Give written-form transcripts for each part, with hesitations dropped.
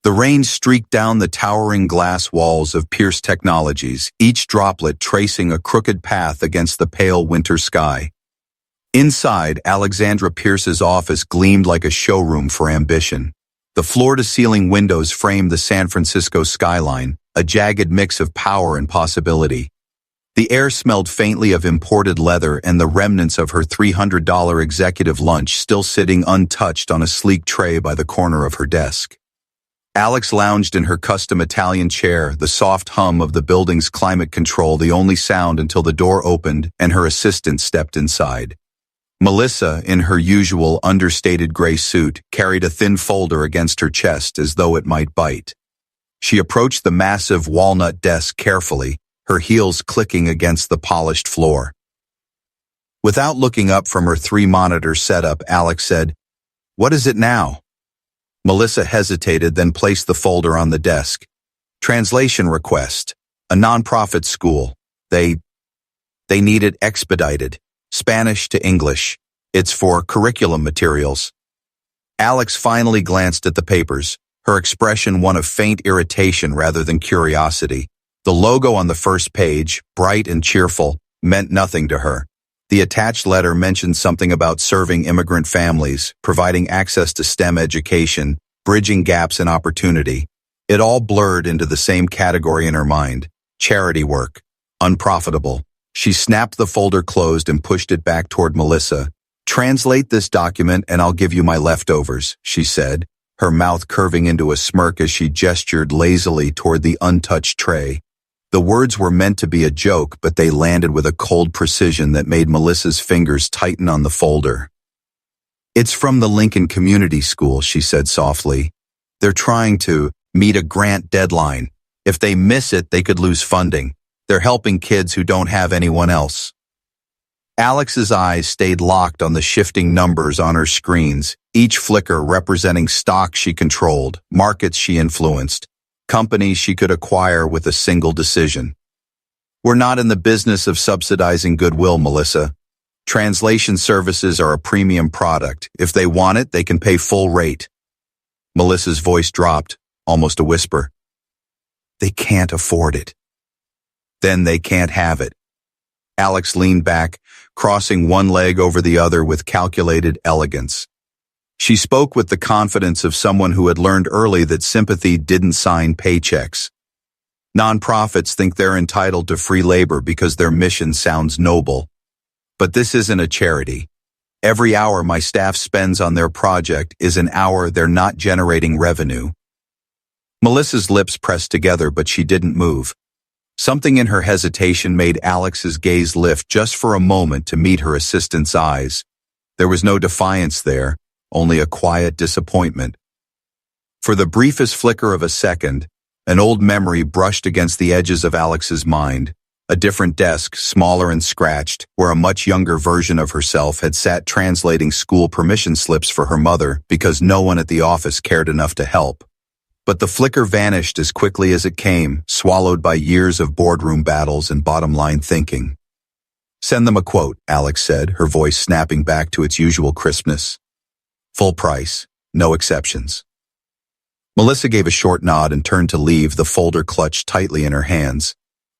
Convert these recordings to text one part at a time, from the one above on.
The rain streaked down the towering glass walls of Pierce Technologies, each droplet tracing a crooked path against the pale winter sky. Inside, Alexandra Pierce's office gleamed like a showroom for ambition. The floor-to-ceiling windows framed the San Francisco skyline, a jagged mix of power and possibility. The air smelled faintly of imported leather and the remnants of her $300 executive lunch still sitting untouched on a sleek tray by the corner of her desk. Alex lounged in her custom Italian chair, the soft hum of the building's climate control the only sound until the door opened and her assistant stepped inside. Melissa, in her usual understated gray suit, carried a thin folder against her chest as though it might bite. She approached the massive walnut desk carefully, her heels clicking against the polished floor. Without looking up from her 3-monitor setup, Alex said, "What is it now?" Melissa hesitated, then placed the folder on the desk. "Translation request. A nonprofit school. They need it expedited. Spanish to English. It's for curriculum materials." Alex finally glanced at the papers, her expression one of faint irritation rather than curiosity. The logo on the first page, bright and cheerful, meant nothing to her. The attached letter mentioned something about serving immigrant families, providing access to STEM education, bridging gaps in opportunity. It all blurred into the same category in her mind: charity work, unprofitable. She snapped the folder closed and pushed it back toward Melissa. "Translate this document and I'll give you my leftovers," she said, her mouth curving into a smirk as she gestured lazily toward the untouched tray. The words were meant to be a joke, but they landed with a cold precision that made Melissa's fingers tighten on the folder. "It's from the Lincoln Community School," she said softly. "They're trying to meet a grant deadline. If they miss it, they could lose funding. They're helping kids who don't have anyone else." Alex's eyes stayed locked on the shifting numbers on her screens, each flicker representing stocks she controlled, markets she influenced, companies she could acquire with a single decision. "We're not in the business of subsidizing goodwill, Melissa. Translation services are a premium product. If they want it, they can pay full rate." Melissa's voice dropped, almost a whisper. "They can't afford it." "Then they can't have it." Alex leaned back, crossing one leg over the other with calculated elegance. She spoke with the confidence of someone who had learned early that sympathy didn't sign paychecks. Nonprofits think they're entitled to free labor because their mission sounds noble. But this isn't a charity. Every hour my staff spends on their project is an hour they're not generating revenue. Melissa's lips pressed together, but she didn't move. Something in her hesitation made Alex's gaze lift just for a moment to meet her assistant's eyes. There was no defiance there, only a quiet disappointment. For the briefest flicker of a second, an old memory brushed against the edges of Alex's mind. A different desk, smaller and scratched, where a much younger version of herself had sat translating school permission slips for her mother because no one at the office cared enough to help. But the flicker vanished as quickly as it came, swallowed by years of boardroom battles and bottom-line thinking. "Send them a quote," Alex said, her voice snapping back to its usual crispness. "Full price, no exceptions." Melissa gave a short nod and turned to leave, the folder clutched tightly in her hands.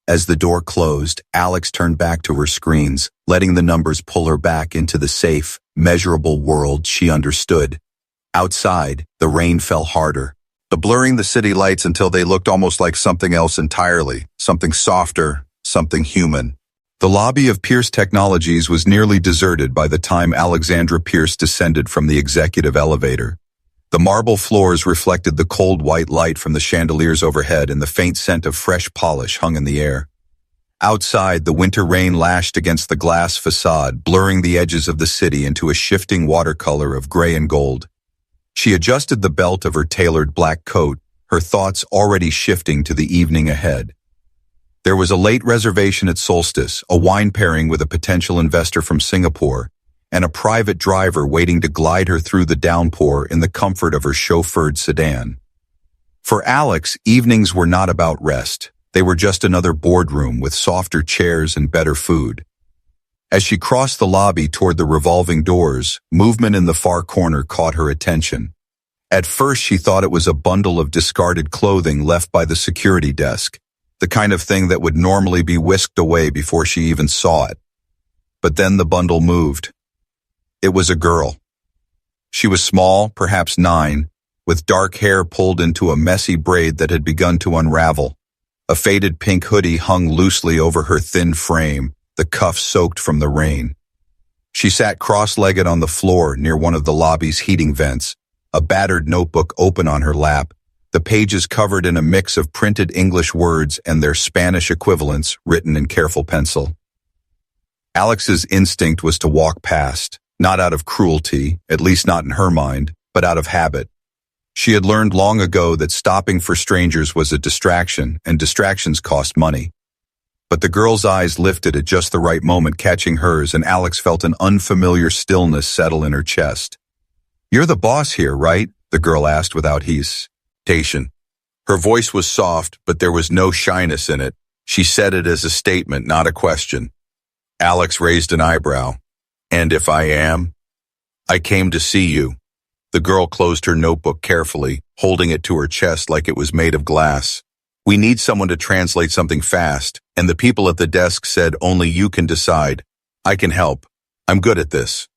As the door closed, Alex turned back to her screens, letting the numbers pull her back into the safe, measurable world she understood. Outside, the rain fell harder, blurring the city lights until they looked almost like something else entirely, something softer, something human. The lobby of Pierce Technologies was nearly deserted by the time Alexandra Pierce descended from the executive elevator. The marble floors reflected the cold white light from the chandeliers overhead, and the faint scent of fresh polish hung in the air. Outside, the winter rain lashed against the glass facade, blurring the edges of the city into a shifting watercolor of gray and gold. She adjusted the belt of her tailored black coat, her thoughts already shifting to the evening ahead. There was a late reservation at Solstice, a wine pairing with a potential investor from Singapore, and a private driver waiting to glide her through the downpour in the comfort of her chauffeured sedan. For Alex, evenings were not about rest. They were just another boardroom with softer chairs and better food. As she crossed the lobby toward the revolving doors, movement in the far corner caught her attention. At first she thought it was a bundle of discarded clothing left by the security desk, the kind of thing that would normally be whisked away before she even saw it. But then the bundle moved. It was a girl. She was small, perhaps 9, with dark hair pulled into a messy braid that had begun to unravel. A faded pink hoodie hung loosely over her thin frame, the cuffs soaked from the rain. She sat cross-legged on the floor near one of the lobby's heating vents, a battered notebook open on her lap, the pages covered in a mix of printed English words and their Spanish equivalents written in careful pencil. Alex's instinct was to walk past, not out of cruelty, at least not in her mind, but out of habit. She had learned long ago that stopping for strangers was a distraction, and distractions cost money. But the girl's eyes lifted at just the right moment, catching hers, and Alex felt an unfamiliar stillness settle in her chest. "You're the boss here, right?" the girl asked without hesitation. Her voice was soft, but there was no shyness in it. She said it as a statement, not a question. Alex raised an eyebrow. "And if I am?" "I came to see you." The girl closed her notebook carefully, holding it to her chest like it was made of glass. "We need someone to translate something fast, and the people at the desk said only you can decide. I can help. I'm good at this."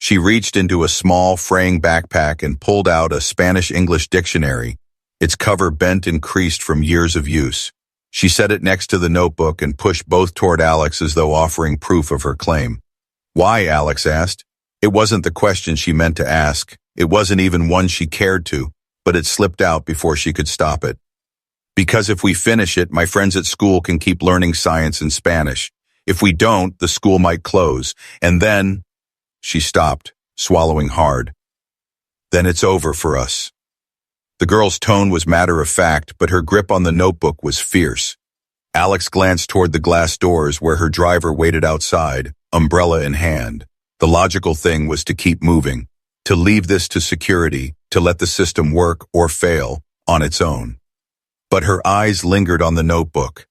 She reached into a small, fraying backpack and pulled out a Spanish-English dictionary, its cover bent and creased from years of use. She set it next to the notebook and pushed both toward Alex as though offering proof of her claim. "Why?" Alex asked. It wasn't the question she meant to ask. It wasn't even one she cared to, but it slipped out before she could stop it. "Because if we finish it, my friends at school can keep learning science and Spanish. If we don't, the school might close. And then—" She stopped, swallowing hard. "Then it's over for us." The girl's tone was matter-of-fact, but her grip on the notebook was fierce. Alex glanced toward the glass doors where her driver waited outside, umbrella in hand. The logical thing was to keep moving, to leave this to security, to let the system work or fail on its own. But her eyes lingered on the notebook.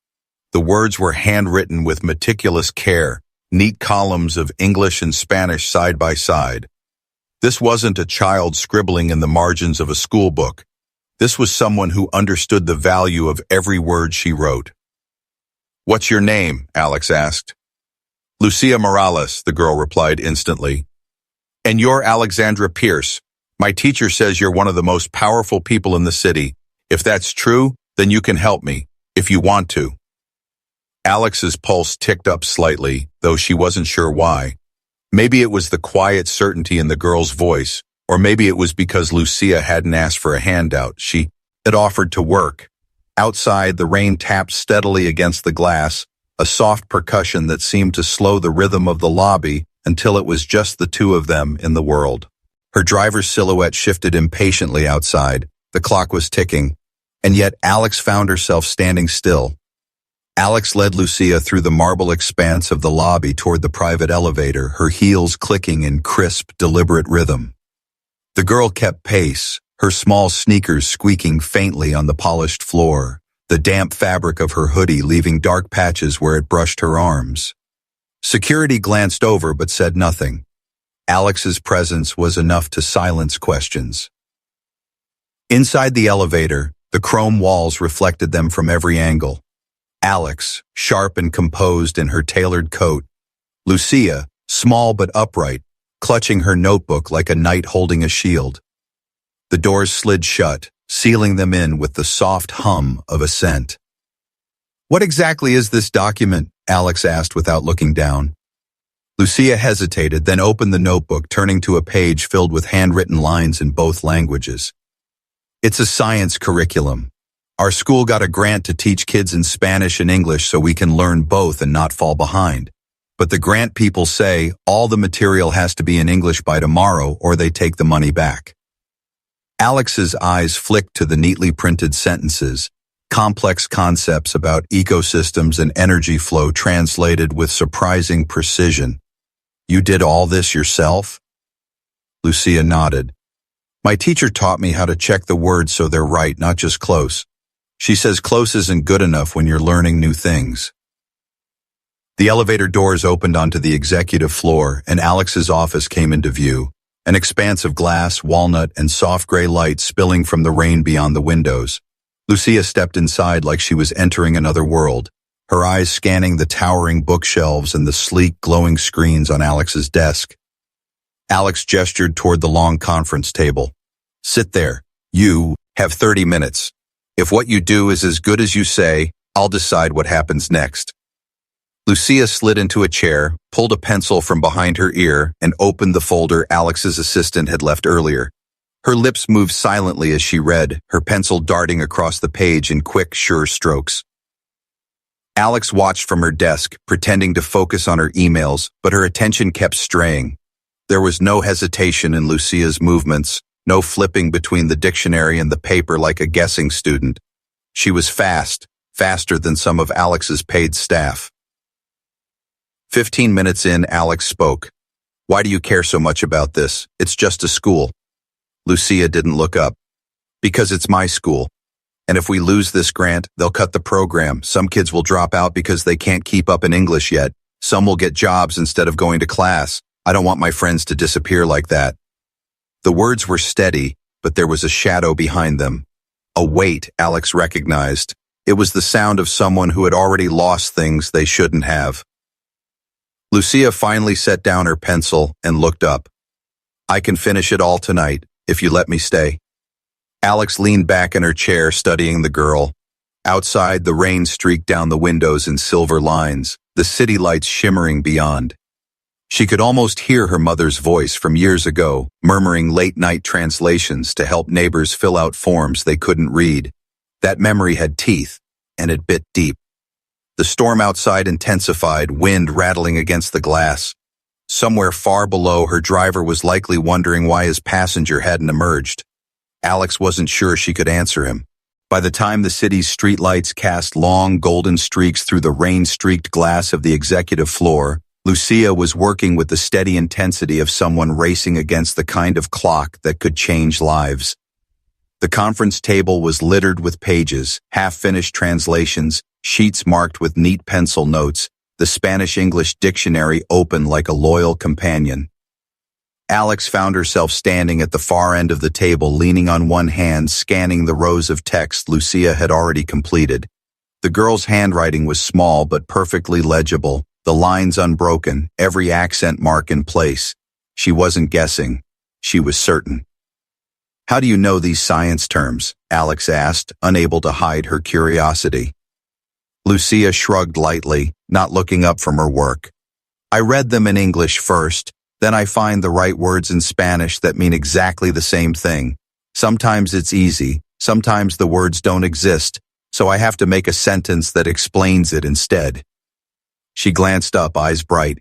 The words were handwritten with meticulous care, neat columns of English and Spanish side by side. This wasn't a child scribbling in the margins of a school book. This was someone who understood the value of every word she wrote. "What's your name?" Alex asked. "Lucia Morales," the girl replied instantly. "And you're Alexandra Pierce. My teacher says you're one of the most powerful people in the city. If that's true, then you can help me, if you want to." Alex's pulse ticked up slightly, though she wasn't sure why. Maybe it was the quiet certainty in the girl's voice, or maybe it was because Lucia hadn't asked for a handout. She had offered to work. Outside, the rain tapped steadily against the glass, a soft percussion that seemed to slow the rhythm of the lobby until it was just the two of them in the world. Her driver's silhouette shifted impatiently outside. The clock was ticking, and yet Alex found herself standing still. Alex led Lucia through the marble expanse of the lobby toward the private elevator, her heels clicking in crisp, deliberate rhythm. The girl kept pace, her small sneakers squeaking faintly on the polished floor, the damp fabric of her hoodie leaving dark patches where it brushed her arms. Security glanced over but said nothing. Alex's presence was enough to silence questions. Inside the elevator, the chrome walls reflected them from every angle. Alex, sharp and composed in her tailored coat. Lucia, small but upright, clutching her notebook like a knight holding a shield. The doors slid shut, sealing them in with the soft hum of ascent. "What exactly is this document?" Alex asked without looking down. Lucia hesitated, then opened the notebook, turning to a page filled with handwritten lines in both languages. "It's a science curriculum. Our school got a grant to teach kids in Spanish and English so we can learn both and not fall behind. But the grant people say all the material has to be in English by tomorrow or they take the money back." Alex's eyes flicked to the neatly printed sentences, complex concepts about ecosystems and energy flow translated with surprising precision. "You did all this yourself?" Lucia nodded. "My teacher taught me how to check the words so they're right, not just close. She says close isn't good enough when you're learning new things." The elevator doors opened onto the executive floor, and Alex's office came into view, an expanse of glass, walnut, and soft gray light spilling from the rain beyond the windows. Lucia stepped inside like she was entering another world, her eyes scanning the towering bookshelves and the sleek, glowing screens on Alex's desk. Alex gestured toward the long conference table. "Sit there. You have 30 minutes. If what you do is as good as you say, I'll decide what happens next." Lucia slid into a chair, pulled a pencil from behind her ear, and opened the folder Alex's assistant had left earlier. Her lips moved silently as she read, her pencil darting across the page in quick, sure strokes. Alex watched from her desk, pretending to focus on her emails, but her attention kept straying. There was no hesitation in Lucia's movements, no flipping between the dictionary and the paper like a guessing student. She was fast, faster than some of Alex's paid staff. 15 minutes in, Alex spoke. "Why do you care so much about this? It's just a school." Lucia didn't look up. "Because it's my school. And if we lose this grant, they'll cut the program. Some kids will drop out because they can't keep up in English yet. Some will get jobs instead of going to class. I don't want my friends to disappear like that." The words were steady, but there was a shadow behind them. A weight Alex recognized. It was the sound of someone who had already lost things they shouldn't have. Lucia finally set down her pencil and looked up. "I can finish it all tonight, if you let me stay." Alex leaned back in her chair, studying the girl. Outside, the rain streaked down the windows in silver lines, the city lights shimmering beyond. She could almost hear her mother's voice from years ago, murmuring late-night translations to help neighbors fill out forms they couldn't read. That memory had teeth, and it bit deep. The storm outside intensified, wind rattling against the glass. Somewhere far below, her driver was likely wondering why his passenger hadn't emerged. Alex wasn't sure she could answer him. By the time the city's streetlights cast long, golden streaks through the rain-streaked glass of the executive floor, Lucia was working with the steady intensity of someone racing against the kind of clock that could change lives. The conference table was littered with pages, half-finished translations, sheets marked with neat pencil notes, the Spanish-English dictionary open like a loyal companion. Alex found herself standing at the far end of the table, leaning on one hand, scanning the rows of text Lucia had already completed. The girl's handwriting was small but perfectly legible, the lines unbroken, every accent mark in place. She wasn't guessing. She was certain. "How do you know these science terms?" Alex asked, unable to hide her curiosity. Lucia shrugged lightly, not looking up from her work. "I read them in English first, then I find the right words in Spanish that mean exactly the same thing. Sometimes it's easy, sometimes the words don't exist, so I have to make a sentence that explains it instead." She glanced up, eyes bright.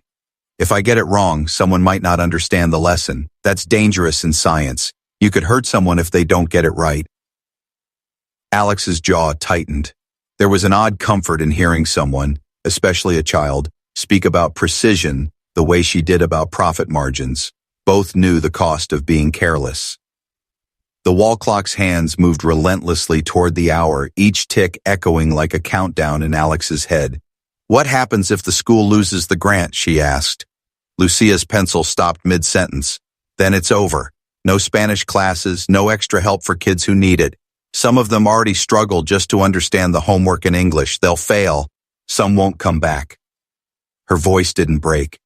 "If I get it wrong, someone might not understand the lesson. That's dangerous in science. You could hurt someone if they don't get it right." Alex's jaw tightened. There was an odd comfort in hearing someone, especially a child, speak about precision the way she did about profit margins. Both knew the cost of being careless. The wall clock's hands moved relentlessly toward the hour, each tick echoing like a countdown in Alex's head. "What happens if the school loses the grant?" she asked. Lucia's pencil stopped mid-sentence. "Then it's over. No Spanish classes, no extra help for kids who need it. Some of them already struggle just to understand the homework in English. They'll fail. Some won't come back." Her voice didn't break.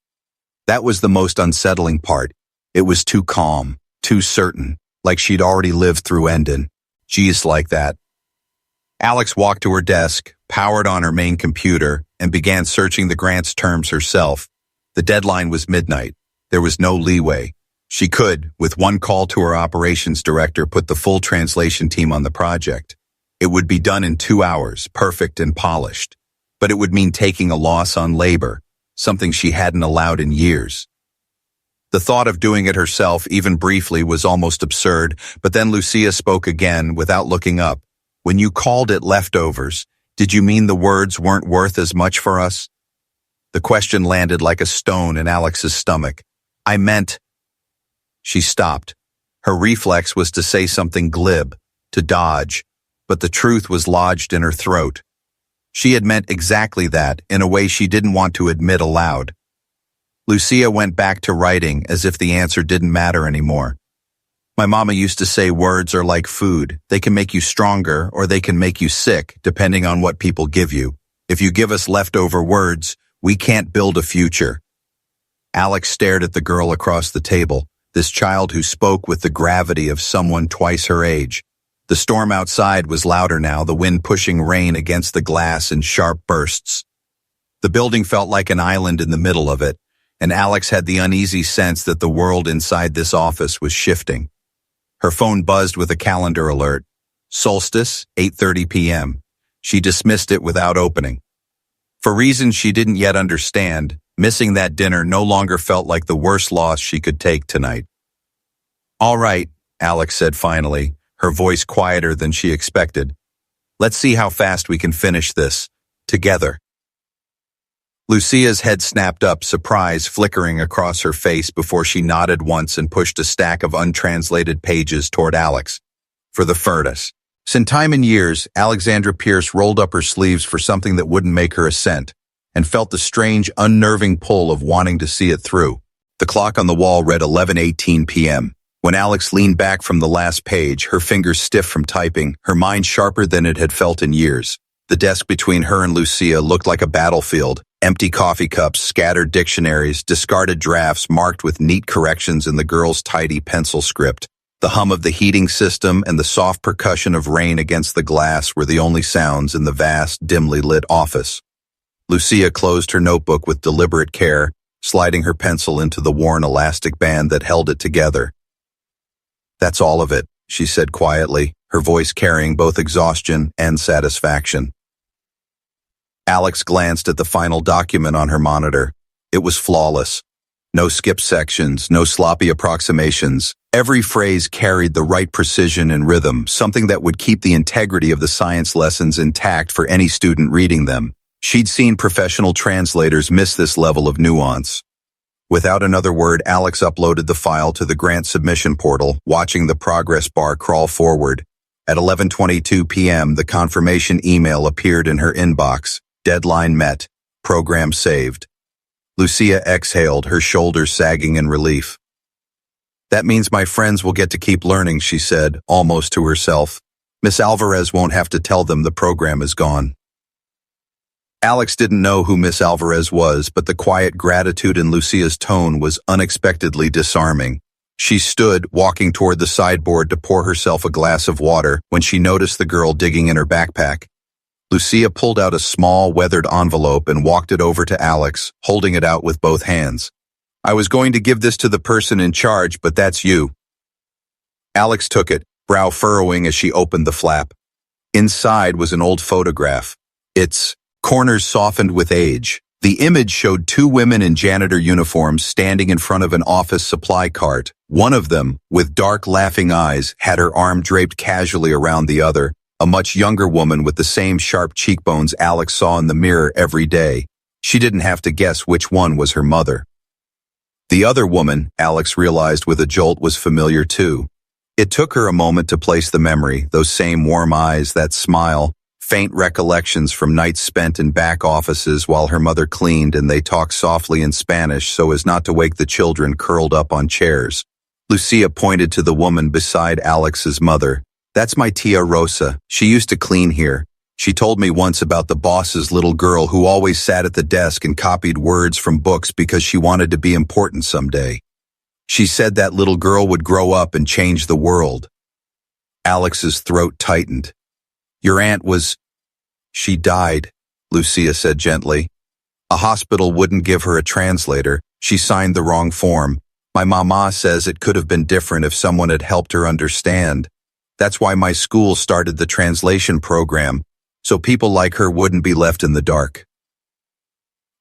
That was the most unsettling part. It was too calm, too certain, like she'd already lived through Endon. Geez, like that. Alex walked to her desk, powered on her main computer, and began searching the grant's terms herself. The deadline was midnight. There was no leeway. She could, with one call to her operations director, put the full translation team on the project. It would be done in 2 hours, perfect and polished. But it would mean taking a loss on labor, something she hadn't allowed in years. The thought of doing it herself, even briefly, was almost absurd, but then Lucia spoke again, without looking up. "When you called it leftovers, did you mean the words weren't worth as much for us?" The question landed like a stone in Alex's stomach. "I meant—" She stopped. Her reflex was to say something glib, to dodge, but the truth was lodged in her throat. She had meant exactly that, in a way she didn't want to admit aloud. Lucia went back to writing as if the answer didn't matter anymore. My mama used to say words are like food. They can make you stronger or they can make you sick, depending on what people give you. If you give us leftover words, we can't build a future. Alex stared at the girl across the table, this child who spoke with the gravity of someone twice her age. The storm outside was louder now, the wind pushing rain against the glass in sharp bursts. The building felt like an island in the middle of it, and Alex had the uneasy sense that the world inside this office was shifting. Her phone buzzed with a calendar alert. Solstice, 8:30 p.m. She dismissed it without opening. For reasons she didn't yet understand, missing that dinner no longer felt like the worst loss she could take tonight. "All right," Alex said finally, her voice quieter than she expected. "Let's see how fast we can finish this. Together." Lucia's head snapped up, surprise flickering across her face before she nodded once and pushed a stack of untranslated pages toward Alex. For the furnace. Since time and years, Alexandra Pierce rolled up her sleeves for something that wouldn't make her assent, and felt the strange, unnerving pull of wanting to see it through. The clock on the wall read 11:18 p.m. When Alex leaned back from the last page, her fingers stiff from typing, her mind sharper than it had felt in years. The desk between her and Lucia looked like a battlefield. Empty coffee cups, scattered dictionaries, discarded drafts marked with neat corrections in the girl's tidy pencil script. The hum of the heating system and the soft percussion of rain against the glass were the only sounds in the vast, dimly lit office. Lucia closed her notebook with deliberate care, sliding her pencil into the worn elastic band that held it together. "That's all of it," she said quietly, her voice carrying both exhaustion and satisfaction. Alex glanced at the final document on her monitor. It was flawless. No skip sections, no sloppy approximations. Every phrase carried the right precision and rhythm, something that would keep the integrity of the science lessons intact for any student reading them. She'd seen professional translators miss this level of nuance. Without another word, Alex uploaded the file to the grant submission portal, watching the progress bar crawl forward. At 11:22 p.m., the confirmation email appeared in her inbox. Deadline met. Program saved. Lucia exhaled, her shoulders sagging in relief. "That means my friends will get to keep learning," she said, almost to herself. "Miss Alvarez won't have to tell them the program is gone." Alex didn't know who Miss Alvarez was, but the quiet gratitude in Lucia's tone was unexpectedly disarming. She stood, walking toward the sideboard to pour herself a glass of water, when she noticed the girl digging in her backpack. Lucia pulled out a small, weathered envelope and walked it over to Alex, holding it out with both hands. "I was going to give this to the person in charge, but that's you." Alex took it, brow furrowing as she opened the flap. Inside was an old photograph. Its corners softened with age. The image showed two women in janitor uniforms standing in front of an office supply cart. One of them, with dark, laughing eyes, had her arm draped casually around the other, a much younger woman with the same sharp cheekbones Alex saw in the mirror every day. She didn't have to guess which one was her mother. The other woman, Alex realized with a jolt, was familiar too. It took her a moment to place the memory, those same warm eyes, that smile, faint recollections from nights spent in back offices while her mother cleaned and they talked softly in Spanish so as not to wake the children curled up on chairs. Lucia pointed to the woman beside Alex's mother. "That's my tia Rosa. She used to clean here. She told me once about the boss's little girl who always sat at the desk and copied words from books because she wanted to be important someday. She said that little girl would grow up and change the world." Alex's throat tightened. "Your aunt was—" "She died," Lucia said gently. "A hospital wouldn't give her a translator. She signed the wrong form. My mama says it could have been different if someone had helped her understand. That's why my school started the translation program, so people like her wouldn't be left in the dark."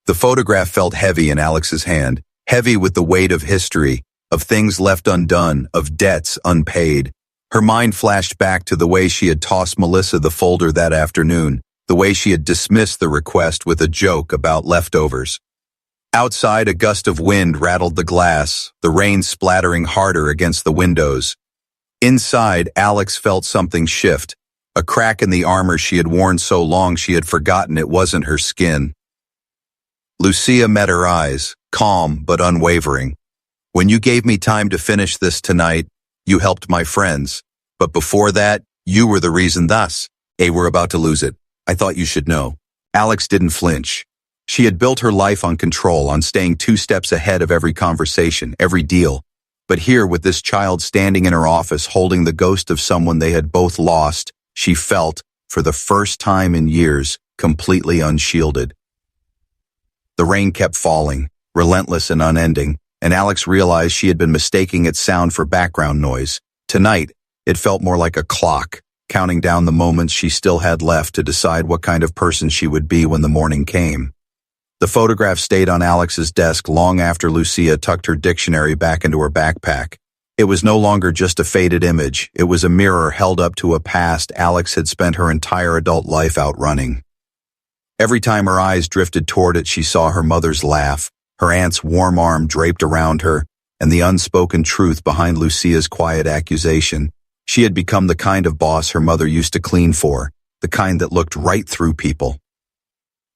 The photograph felt heavy in Alex's hand, heavy with the weight of history, of things left undone, of debts unpaid. Her mind flashed back to the way she had tossed Melissa the folder that afternoon, the way she had dismissed the request with a joke about leftovers. Outside, a gust of wind rattled the glass, the rain splattering harder against the windows. Inside, Alex felt something shift, a crack in the armor she had worn so long she had forgotten it wasn't her skin. Lucia met her eyes, calm but unwavering. When you gave me time to finish this tonight, you helped my friends. But before that, you were the reason thus. We're about to lose it. I thought you should know. Alex didn't flinch. She had built her life on control, on staying 2 steps ahead of every conversation, every deal. But here, with this child standing in her office holding the ghost of someone they had both lost, she felt, for the first time in years, completely unshielded. The rain kept falling, relentless and unending, and Alex realized she had been mistaking its sound for background noise. Tonight, it felt more like a clock, counting down the moments she still had left to decide what kind of person she would be when the morning came. The photograph stayed on Alex's desk long after Lucia tucked her dictionary back into her backpack. It was no longer just a faded image. It was a mirror held up to a past Alex had spent her entire adult life outrunning. Every time her eyes drifted toward it, she saw her mother's laugh, her aunt's warm arm draped around her, and the unspoken truth behind Lucia's quiet accusation. She had become the kind of boss her mother used to clean for, the kind that looked right through people.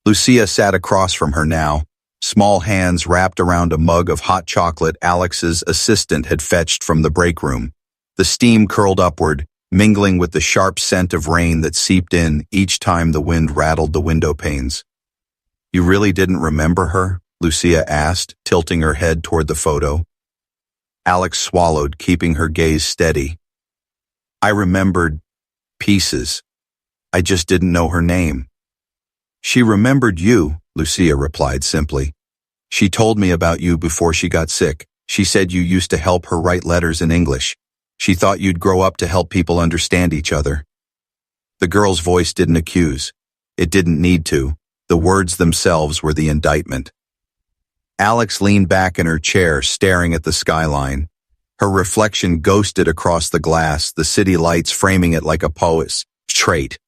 Lucia sat across from her now, small hands wrapped around a mug of hot chocolate Alex's assistant had fetched from the break room. The steam curled upward, mingling with the sharp scent of rain that seeped in each time the wind rattled the window panes. "You really didn't remember her?" Lucia asked, tilting her head toward the photo. Alex swallowed, keeping her gaze steady. "I remembered pieces. I just didn't know her name." "She remembered you," Lucia replied simply. "She told me about you before she got sick. She said you used to help her write letters in English. She thought you'd grow up to help people understand each other." The girl's voice didn't accuse. It didn't need to. The words themselves were the indictment. Alex leaned back in her chair, staring at the skyline. Her reflection ghosted across the glass, the city lights framing it like a poet's trait.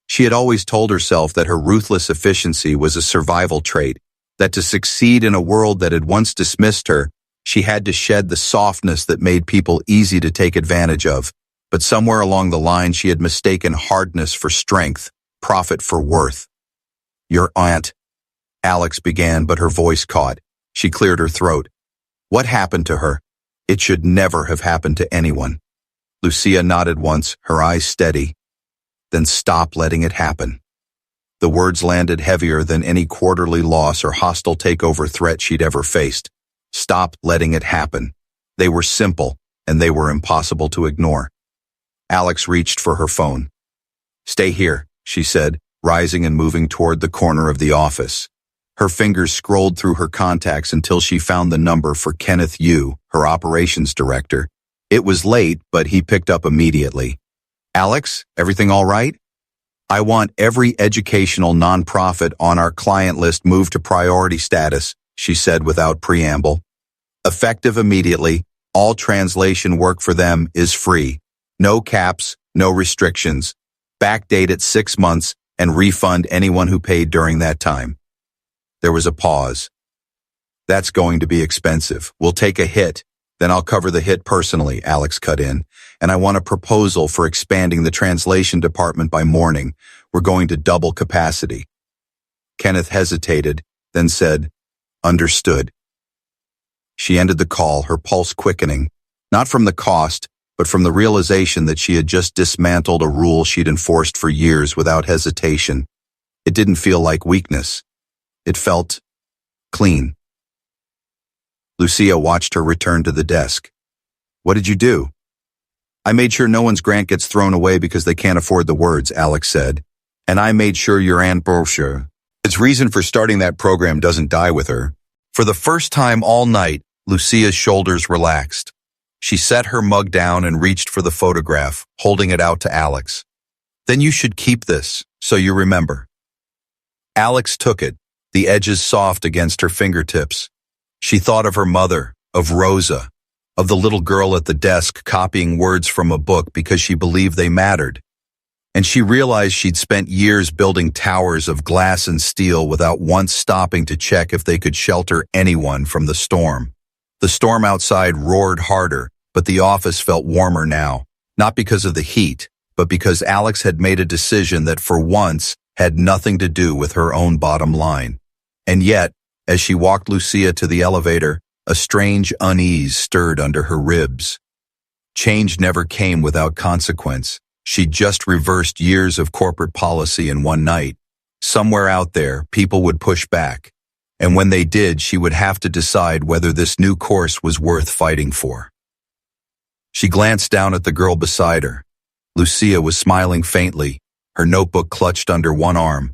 She had always told herself that her ruthless efficiency was a survival trait, that to succeed in a world that had once dismissed her, she had to shed the softness that made people easy to take advantage of. But somewhere along the line, she had mistaken hardness for strength, profit for worth. "Your aunt," Alex began, but her voice caught. She cleared her throat. "What happened to her? It should never have happened to anyone." Lucia nodded once, her eyes steady. "Then stop letting it happen." The words landed heavier than any quarterly loss or hostile takeover threat she'd ever faced. Stop letting it happen. They were simple, and they were impossible to ignore. Alex reached for her phone. "Stay here," she said, rising and moving toward the corner of the office. Her fingers scrolled through her contacts until she found the number for Kenneth Yu, her operations director. It was late, but he picked up immediately. "Alex, everything all right? I want every educational nonprofit on our client list moved to priority status," she said without preamble. "Effective immediately, all translation work for them is free. No caps, no restrictions. Backdate it 6 months and refund anyone who paid during that time." There was a pause. "That's going to be expensive. We'll take a hit. Then I'll cover the hit personally," Alex cut in. "And I want a proposal for expanding the translation department by morning. We're going to double capacity." Kenneth hesitated, then said, "Understood." She ended the call, her pulse quickening, not from the cost, but from the realization that she had just dismantled a rule she'd enforced for years without hesitation. It didn't feel like weakness. It felt clean. Lucia watched her return to the desk. "What did you do?" "I made sure no one's grant gets thrown away because they can't afford the words," Alex said. "And I made sure your Aunt Brochure, its reason for starting that program, doesn't die with her." For the first time all night, Lucia's shoulders relaxed. She set her mug down and reached for the photograph, holding it out to Alex. "Then you should keep this, so you remember." Alex took it, the edges soft against her fingertips. She thought of her mother, of Rosa, of the little girl at the desk copying words from a book because she believed they mattered. And she realized she'd spent years building towers of glass and steel without once stopping to check if they could shelter anyone from the storm. The storm outside roared harder, but the office felt warmer now, not because of the heat, but because Alex had made a decision that for once had nothing to do with her own bottom line. And yet, As she walked Lucia to the elevator, a strange unease stirred under her ribs. Change never came without consequence. She'd just reversed years of corporate policy in one night. Somewhere out there, people would push back. And when they did, she would have to decide whether this new course was worth fighting for. She glanced down at the girl beside her. Lucia was smiling faintly, her notebook clutched under one arm,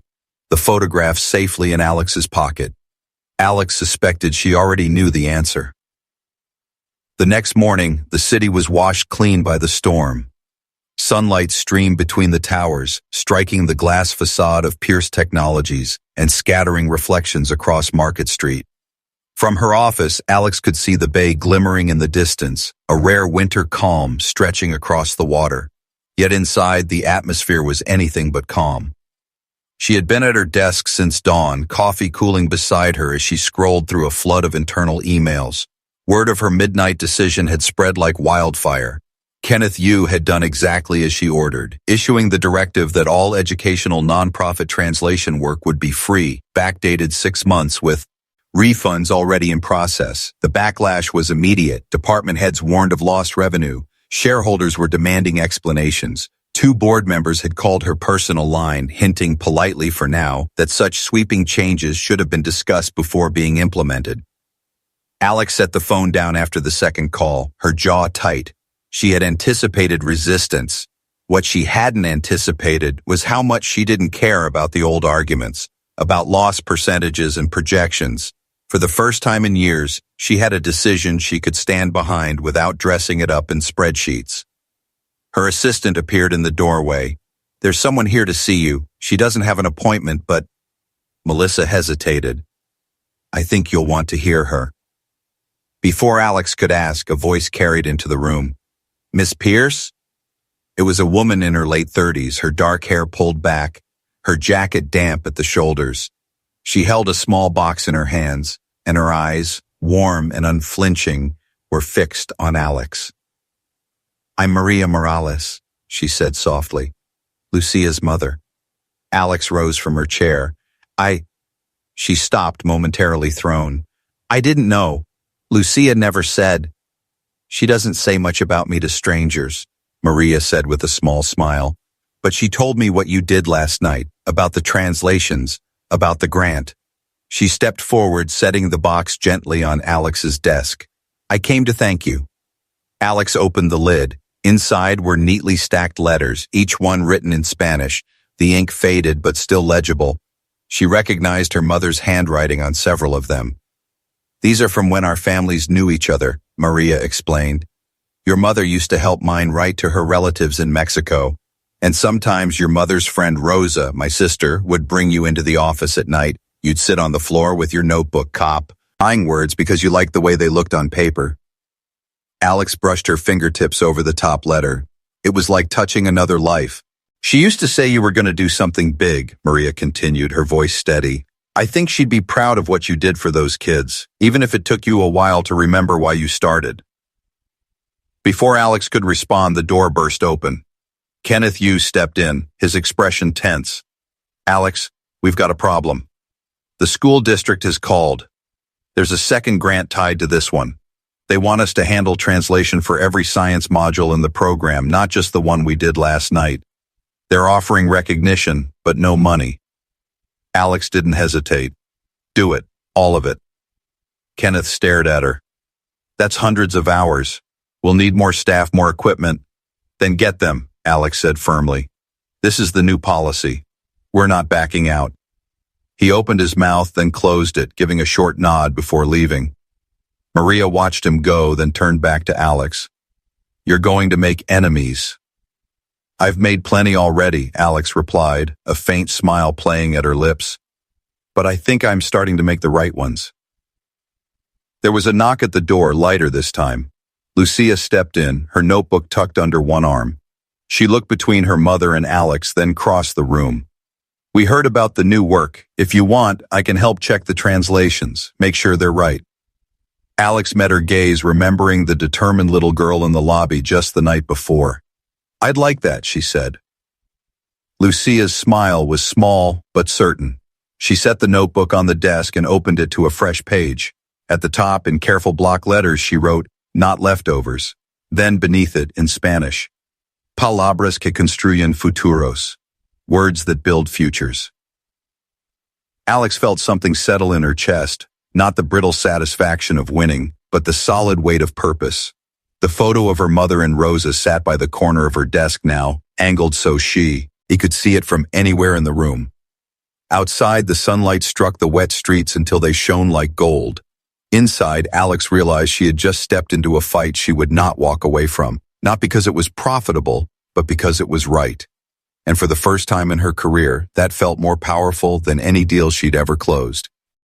the photograph safely in Alex's pocket. Alex suspected she already knew the answer. The next morning, the city was washed clean by the storm. Sunlight streamed between the towers, striking the glass facade of Pierce Technologies and scattering reflections across Market Street. From her office, Alex could see the bay glimmering in the distance, a rare winter calm stretching across the water. Yet inside, the atmosphere was anything but calm. She had been at her desk since dawn, coffee cooling beside her as she scrolled through a flood of internal emails. Word of her midnight decision had spread like wildfire. Kenneth Yu had done exactly as she ordered, issuing the directive that all educational nonprofit translation work would be free, backdated 6 months with refunds already in process. The backlash was immediate. Department heads warned of lost revenue. Shareholders were demanding explanations. 2 board members had called her personal line, hinting politely for now that such sweeping changes should have been discussed before being implemented. Alex set the phone down after the second call, her jaw tight. She had anticipated resistance. What she hadn't anticipated was how much she didn't care about the old arguments, about loss percentages and projections. For the first time in years, she had a decision she could stand behind without dressing it up in spreadsheets. Her assistant appeared in the doorway. "There's someone here to see you. She doesn't have an appointment, but—" Melissa hesitated. "I think you'll want to hear her." Before Alex could ask, a voice carried into the room. "Miss Pierce?" It was a woman in her late 30s, her dark hair pulled back, her jacket damp at the shoulders. She held a small box in her hands, and her eyes, warm and unflinching, were fixed on Alex. "I'm Maria Morales," she said softly, "Lucia's mother." Alex rose from her chair. She stopped, momentarily thrown. "I didn't know. Lucia never said." "She doesn't say much about me to strangers," Maria said with a small smile. "But she told me what you did last night, about the translations, about the grant." She stepped forward, setting the box gently on Alex's desk. "I came to thank you." Alex opened the lid. Inside were neatly stacked letters, each one written in Spanish, the ink faded but still legible. She recognized her mother's handwriting on several of them. "These are from when our families knew each other," Maria explained. "Your mother used to help mine write to her relatives in Mexico, and sometimes your mother's friend Rosa, my sister, would bring you into the office at night. You'd sit on the floor with your notebook copying words because you liked the way they looked on paper." Alex brushed her fingertips over the top letter. It was like touching another life. "She used to say you were going to do something big," Maria continued, her voice steady. "I think she'd be proud of what you did for those kids, even if it took you a while to remember why you started." Before Alex could respond, the door burst open. Kenneth Yu stepped in, his expression tense. "Alex, we've got a problem. The school district has called. There's a second grant tied to this one. They want us to handle translation for every science module in the program, not just the one we did last night. They're offering recognition, but no money." Alex didn't hesitate. "Do it. All of it." Kenneth stared at her. "That's hundreds of hours. We'll need more staff, more equipment." "Then get them," Alex said firmly. "This is the new policy. We're not backing out." He opened his mouth, then closed it, giving a short nod before leaving. Maria watched him go, then turned back to Alex. "You're going to make enemies." "I've made plenty already," Alex replied, a faint smile playing at her lips. "But I think I'm starting to make the right ones." There was a knock at the door, lighter this time. Lucia stepped in, her notebook tucked under one arm. She looked between her mother and Alex, then crossed the room. "We heard about the new work. If you want, I can help check the translations, make sure they're right." Alex met her gaze, remembering the determined little girl in the lobby just the night before. "I'd like that," she said. Lucia's smile was small but certain. She set the notebook on the desk and opened it to a fresh page. At the top, in careful block letters, she wrote, "Not leftovers." Then beneath it, in Spanish, "Palabras que construyen futuros." Words that build futures. Alex felt something settle in her chest, not the brittle satisfaction of winning, but the solid weight of purpose. The photo of her mother and Rosa sat by the corner of her desk now, angled so he could see it from anywhere in the room. Outside, the sunlight struck the wet streets until they shone like gold. Inside, Alex realized she had just stepped into a fight she would not walk away from, not because it was profitable, but because it was right. And for the first time in her career, that felt more powerful than any deal she'd ever closed.